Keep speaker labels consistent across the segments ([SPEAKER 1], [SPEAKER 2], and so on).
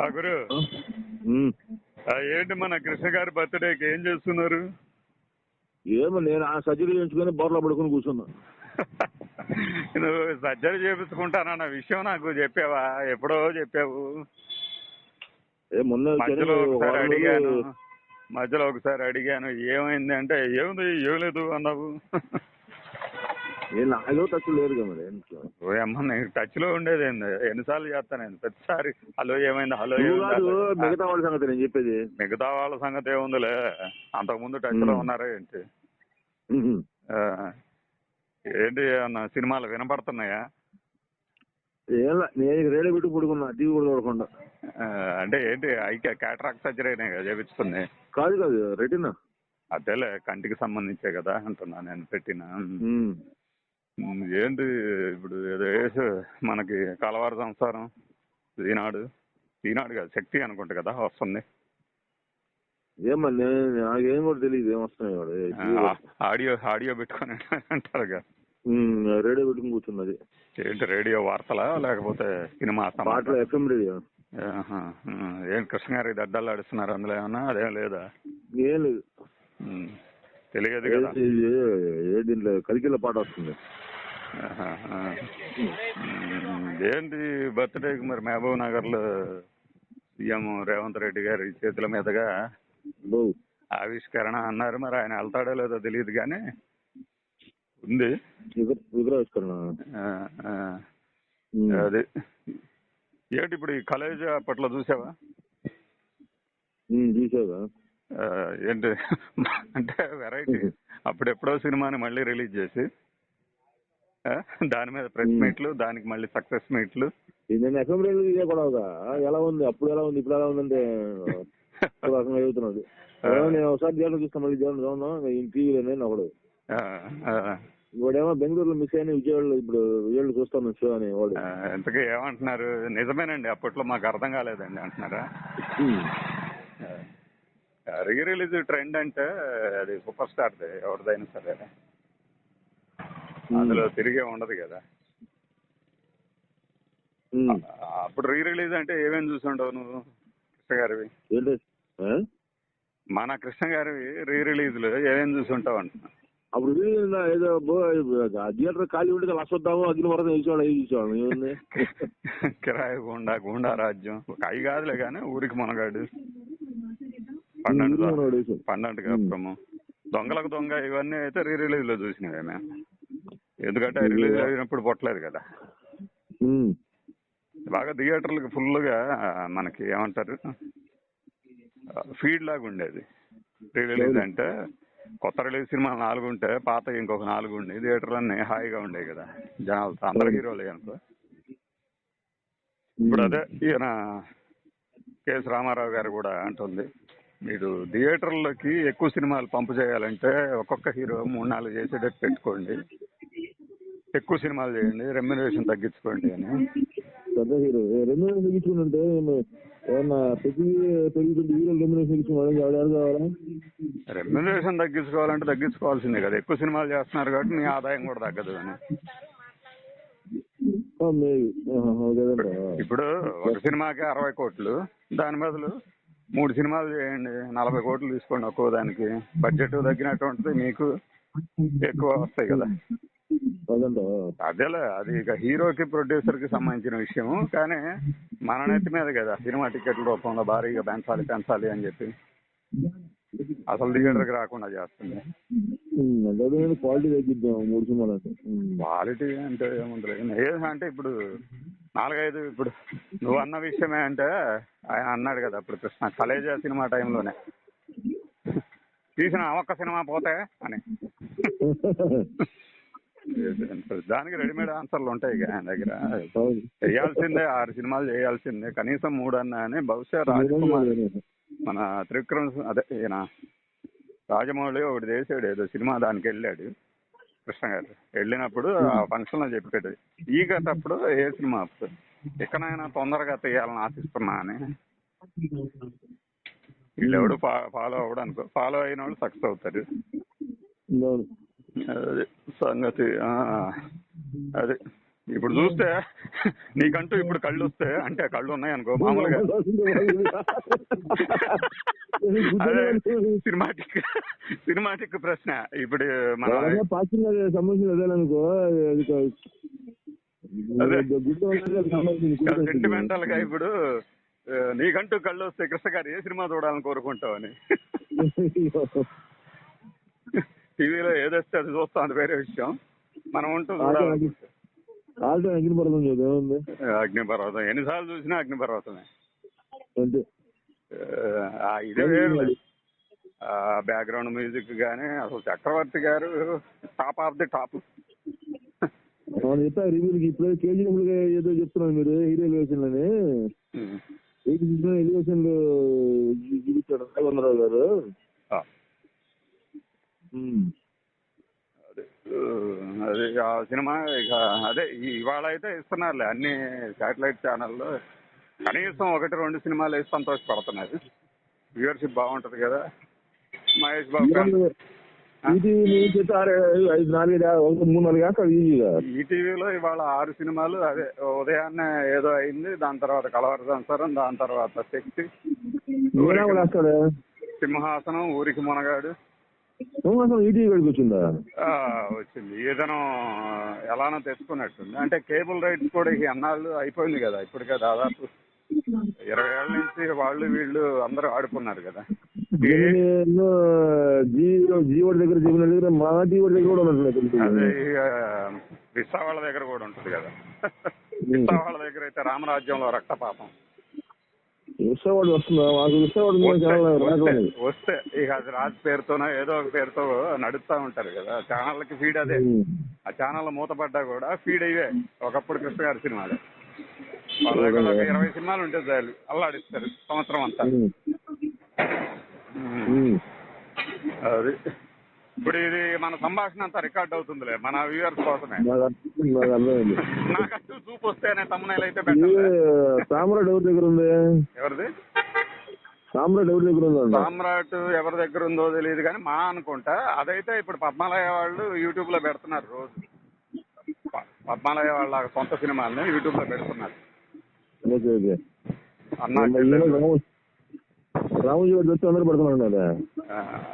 [SPEAKER 1] ఆ గురు,
[SPEAKER 2] ఉమ్.
[SPEAKER 1] ఏంటి మన కృష్ణ గారి బర్త్డేకి ఏం చేస్తున్నారు?
[SPEAKER 2] ఏమో నేను ఆ సర్జరీ చేయించుకొని బోర్లో పడుకొని కూర్చున్నా.
[SPEAKER 1] నువ్వు సర్జరీ చేపించుకుంటానన్న విషయం నాకు చెప్పావా? ఎప్పుడో చెప్పావు.
[SPEAKER 2] మొన్న
[SPEAKER 1] మధ్యలో ఒకసారి అడిగాను ఏమైంది అంటే ఏముంది ఏం లేదు అన్నావు.
[SPEAKER 2] నాలో టచ్ లేదు కదా మరి.
[SPEAKER 1] అమ్మ నేను టచ్ లో ఉండేది ఏంది? ఎన్నిసార్లు చేస్తాను ప్రతిసారి హలో ఏమైంది హలో
[SPEAKER 2] మిగతా వాళ్ళ సంగతి నేను చెప్పేది.
[SPEAKER 1] మిగతా వాళ్ళ సంగతి ఏముందిలే, అంతకుముందు టచ్ లో ఉన్నారా ఏంటి? ఏంటి అన్న సినిమాలు వినపడుతున్నాయా?
[SPEAKER 2] నేను రేడియో పెట్టి పడుకున్నా, టీవీ కూడా చూడకుండా.
[SPEAKER 1] అంటే ఏంటి క్యాటరాక్ట్ సర్జరీనే కదా చేపించుకుంది?
[SPEAKER 2] కాదు కాదు, రెటీనా.
[SPEAKER 1] అదేలే కంటికి సంబంధించే కదా అంటున్నా నేను పెట్టిన. ఏంటి ఇప్పుడు ఏదో మనకి కలవారు సంసారం ఈనాడు కాదు శక్తి అనుకుంటా కదా వస్తుంది.
[SPEAKER 2] ఏమన్నా నాకేం కూడా తెలియదు ఏమొస్తున్నాయి.
[SPEAKER 1] ఆడియో పెట్టుకొని అంటారు కదా,
[SPEAKER 2] రేడియో పెట్టుకుని కూర్చున్నది.
[SPEAKER 1] ఏంటి రేడియో వార్తలా లేకపోతే సినిమా
[SPEAKER 2] పాటలు? FM radio.
[SPEAKER 1] ఏం కృష్ణ గారికి దడ్డాలు ఆడిస్తున్నారు అందులో ఏమన్నా? అదేం లేదా?
[SPEAKER 2] ఏం లేదు,
[SPEAKER 1] తెలియదు కదా.
[SPEAKER 2] దీంట్లో కలికిల పాట వస్తుంది.
[SPEAKER 1] ఏంటి బర్త్డేకి మరి మహబూబ్ నగర్ లో సీఎం రేవంత్ రెడ్డి గారి చేతుల మీదుగా ఆవిష్కరణ అన్నారు. మరి ఆయన వెళ్తాడో లేదో తెలియదు కానీ ఉంది
[SPEAKER 2] విగ్రహావిష్కరణ.
[SPEAKER 1] అది ఏంటి ఇప్పుడు ఈ కలేజ్ అప్పట్లో చూసావా?
[SPEAKER 2] చూసావా?
[SPEAKER 1] ఏంటి అంటే వెరైటీ, అప్పుడెప్పుడో సినిమాని మళ్ళీ రిలీజ్ చేసి దాని మీద ప్రెస్ మీట్లు, దానికి మళ్ళీ సక్సెస్ మీట్లు.
[SPEAKER 2] ఎఫ్ఎం రేడియో కూడా ఎలా ఉంది, అప్పుడు ఎలా ఉంది, ఇప్పుడు ఎలా ఉందంటే రకంగా చదువుతున్నాడు. నేను ఒకసారి దేవుడు చూస్తాను, మళ్ళీ దేవుడు చూద్దాం టీవీలో ఒకడు. వాడేమో బెంగళూరులో మిస్ అయిన విజయవాడలో ఇప్పుడు విజయవాడలో చూస్తాను షో అని వాడు.
[SPEAKER 1] ఎంతకీ ఏమంటున్నారు? నిజమేనండి అప్పట్లో మాకు అర్థం కాలేదండి అంటున్నారా? రీ రిలీజ్ ట్రెండ్ అంటే అది సూపర్ స్టార్ది ఎవరిదైనా సరే, అందులో తిరిగే ఉండదు కదా. అప్పుడు రీ రిలీజ్ అంటే ఏమేమి చూసి ఉండవు నువ్వు కృష్ణ గారివి? మన కృష్ణ గారివి రీ రిలీజ్లు ఏమేమి చూసి ఉంటావు అంటున్నా.
[SPEAKER 2] అప్పుడు ఏదో థియేటర్ ఖాళీ ఉంటే లక్షొద్దాము అగ్ని వరద చూసేవాళ్ళం.
[SPEAKER 1] కిరాయి గూండా రాజ్యం అవి కాదులే కానీ ఊరికి మనగాడు, పన్నెండు కాపురము, దొంగలకు దొంగ ఇవన్నీ అయితే రీ రిలీజ్ లో చూసినవే మేము. ఎందుకంటే రిలీజ్ అయినప్పుడు పొట్టలేదు కదా. బాగా థియేటర్లకు ఫుల్ గా మనకి ఏమంటారు ఫీడ్ లాగా ఉండేది. రీ రిలీజ్ అంటే కొత్త రిలీజ్ సినిమాలు 4 ఉంటే పాత ఇంకొక 4 ఉండే థియేటర్లు అన్నీ హాయిగా ఉండేవి కదా జనాలతో, అందరు హీరోలే అనుకో. ఇప్పుడు అదే ఈయన కేఎస్ రామారావు గారు కూడా అంటుంది, మీరు థియేటర్లకి ఎక్కువ సినిమాలు పంపు చేయాలంటే ఒక్కొక్క హీరో 3-4 చేసేటట్టు పెట్టుకోండి, ఎక్కువ సినిమాలు చేయండి, రెమ్యునరేషన్ తగ్గించుకోండి అని.
[SPEAKER 2] పెద్ద హీరో రెమ్యునరేషన్ తగ్గించుకుంటే ఏమన్నా పెరుగుతుంది, హీరో రెమ్యునరేషన్ తగ్గించుకోవాలి.
[SPEAKER 1] రెమ్యునరేషన్ తగ్గించుకోవాలంటే తగ్గించుకోవాల్సిందే కదా, ఎక్కువ సినిమాలు చేస్తున్నారు కాబట్టి మీ ఆదాయం కూడా తగ్గదు అని. ఇప్పుడు ఒక సినిమాకి 60 కోట్లు, దాని బదులు 3 సినిమాలు చేయండి, 40 కోట్లు తీసుకోండి ఒక్కో దానికి, బడ్జెట్ తగ్గినట్టు ఉంటుంది, మీకు ఎక్కువ వస్తాయి కదా. అదేలే, అది ఇక హీరోకి ప్రొడ్యూసర్ కి సంబంధించిన విషయము. కానీ మన నెత్తి మీద కదా సినిమా టికెట్ల రూపంలో భారీగా పెంచాలి అని చెప్పి అసలు థియేటర్కి రాకుండా చేస్తుంది. క్వాలిటీ అంటే ఏముంది అంటే ఇప్పుడు 4-5 ఇప్పుడు నువ్వు అన్న విషయమే అంటే ఆయన అన్నాడు కదా అప్పుడు కృష్ణ కలేజా సినిమా టైంలోనే తీసిన ఒక్క సినిమా పోతే అని. దానికి రెడీమేడ్ ఆన్సర్లు ఉంటాయి ఆయన దగ్గర. చేయాల్సిందే 6 సినిమాలు చేయాల్సిందే, కనీసం 3 అన్నా అని. బహుశా రాజకుమార్ మన త్రివిక్రమ్ అదే ఈయన రాజమౌళి ఒకటి చేసాడు ఏదో సినిమా, దానికి వెళ్ళాడు కృష్ణ గారు. వెళ్ళినప్పుడు ఆ ఫంక్షన్ లో చెప్పాడు ఈ గతప్పుడు ఏ సినిమా అప్పుడు ఎక్కడైనా తొందరగా తీయాలని ఆశిస్తున్నా అని. వీళ్ళెవడు ఫాలో అవ్వడు అనుకో, ఫాలో అయిన వాళ్ళు సక్సెస్ అవుతారు. అది సంగతి. అది ఇప్పుడు చూస్తే నీకంటూ ఇప్పుడు కళ్ళు వస్తే అంటే కళ్ళు ఉన్నాయి అనుకో మామూలుగా అదే సినిమాటిక్ ప్రశ్న ఇప్పుడు మన
[SPEAKER 2] సంబంధించిన
[SPEAKER 1] సెంటిమెంటల్ గా ఇప్పుడు నీకంటూ కళ్ళు వస్తే కృష్ణ గారు ఏ సినిమా చూడాలని కోరుకుంటావని టీవీలో ఏదొస్తే అది చూస్తాం, అది వేరే విషయం. మనం ఉంటూ చూడాలి.
[SPEAKER 2] అగ్నిపర్వతం చూద్దాం.
[SPEAKER 1] అగ్నిపర్వతం ఎన్నిసార్లు చూసినా అగ్నిపర్వతమే.
[SPEAKER 2] అంతే.
[SPEAKER 1] ఇదే వేరు. బ్యాక్గ్రౌండ్ మ్యూజిక్ గానీ అసలు చక్రవర్తి గారు టాప్ ఆఫ్ ది టాప్.
[SPEAKER 2] చెప్పా రివ్యూలకి ఇప్పుడు కేజీఎఫ్ ఏదో చెప్తున్నాను మీరు హీరో ఎలివేషన్ అని ఎలివేషన్ చూపించాడు రాఘవేంద్రరావు గారు.
[SPEAKER 1] అది ఆ సినిమా ఇక అదే ఇవాళ అయితే ఇస్తున్నారులే అన్ని శాటిలైట్ ఛానల్లో కనీసం 1-2 సినిమాలు వేసి సంతోషపడుతున్నారు. వ్యూవర్షిప్ బాగుంటది కదా. మహేష్ బాబు ఈటీవీలో ఇవాళ 6 సినిమాలు. అదే ఉదయాన్నే ఏదో అయింది, దాని తర్వాత కలవర సంసారం, దాని తర్వాత శక్తి, సింహాసనం, ఊరికి మునగాడు
[SPEAKER 2] వచ్చిందా
[SPEAKER 1] వచ్చింది. ఏదైనా ఎలానో తెచ్చుకున్నట్టుంది. అంటే కేబుల్ రైట్స్ కూడా అన్నాళ్ళు అయిపోయింది కదా. ఇప్పటికే దాదాపు 20 ఏళ్ల నుంచి వాళ్ళు వీళ్ళు అందరూ ఆడుకున్నారు కదా. అదే విసా వాళ్ళ దగ్గర కూడా ఉంటుంది కదా. విసా వాళ్ళ దగ్గర అయితే రామరాజ్యంలో రక్తపాతం వస్తే ఇక అది రాజ్ పేరుతోనో ఏదో ఒక పేరుతో నడుస్తూ ఉంటారు కదా. ఛానళ్ళకి ఫీడ్ అదే. ఆ ఛానల్ మూతపడ్డా కూడా ఫీడ్ అయ్యే ఒకప్పుడు కృష్ణ గారి సినిమాలు. వాళ్ళ దగ్గర ఒక 20 సినిమాలు ఉంటే చాలు, అల్లాడిస్తారు సంవత్సరం అంతా. అది ఇప్పుడు ఇది మన సంభాషణ అంతా రికార్డ్ అవుతుందిలే మన వ్యూవర్స్ కోసమే. నాకంటూ చూపు వస్తేనే తమ్మునేలు అయితే
[SPEAKER 2] సామ్రాట్ ఎవరి దగ్గర ఉంది?
[SPEAKER 1] ఎవరిది
[SPEAKER 2] సామ్రాట్ ఎవరి దగ్గర ఉంది?
[SPEAKER 1] సామ్రాట్ ఎవరి దగ్గర ఉందో తెలియదు కానీ మా అనుకుంటా అదైతే ఇప్పుడు పద్మాలయ వాళ్ళు యూట్యూబ్ లో పెడుతున్నారు. రోజు పద్మాలయ వాళ్ళ సొంత సినిమాలని యూట్యూబ్ లో పెడుతున్నారు.
[SPEAKER 2] రామోజీ వచ్చి అందరూ పడుతున్నాడు.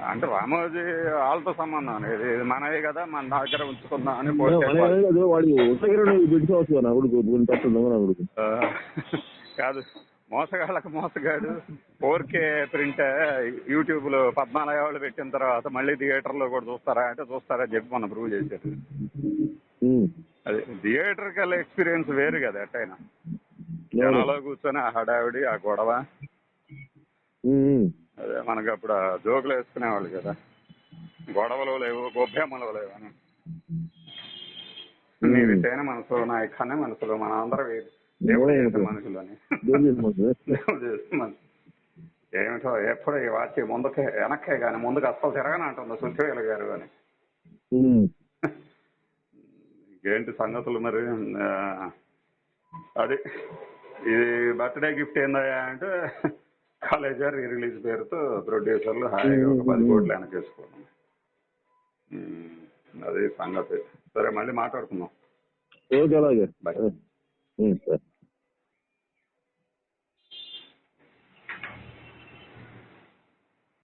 [SPEAKER 1] అంటే రామోజీ వాళ్ళతో సంబంధం అనేది మనవి కదా, మన దగ్గర ఉంచుకుందాం అని. కాదు, మోసగాళ్ళకు మోసగాడు 4K ప్రింట్ యూట్యూబ్ లో పద్మాలయ వాళ్ళు పెట్టిన తర్వాత మళ్ళీ థియేటర్ లో కూడా చూస్తారా అంటే చూస్తారా చెప్పి మనం ప్రూవ్ చేశారు. అది థియేటర్ కల్లా ఎక్స్పీరియన్స్ వేరు కదా. ఎట్టయినా జనాలో కూర్చొని ఆ హడావిడి, ఆ గొడవ. అదే మనకు అప్పుడు జోకులు వేసుకునేవాళ్ళు కదా, గొడవలు లేవు, గొబ్బెమ్మలు లేవు అని. నీవి తేనె మనసు, నా ఇక్కనే మనసులో, మన అందరూ దేవుడు చేసే మనుషులు అని. ఏమిటో ఎప్పుడు ఈ వాచి ముందుకే వెనక్కే కానీ ముందుకు అస్సలు తిరగనంటుంది సుంచవేలు గారు అని. ఏంటి సంగతులు మరి? అది ఇది బర్త్డే గిఫ్ట్ ఏందయ్యా అంటే కాలేజీ రీ రిలీజ్ పేరుతో ప్రొడ్యూసర్లు హాయిగా ఒక 10 కోట్లు వెనకేసుకోవడం. అది సంగతి. సరే, మళ్ళీ మాట్లాడుకుందాం.
[SPEAKER 2] ఓకే, అలాగే. బాయ్.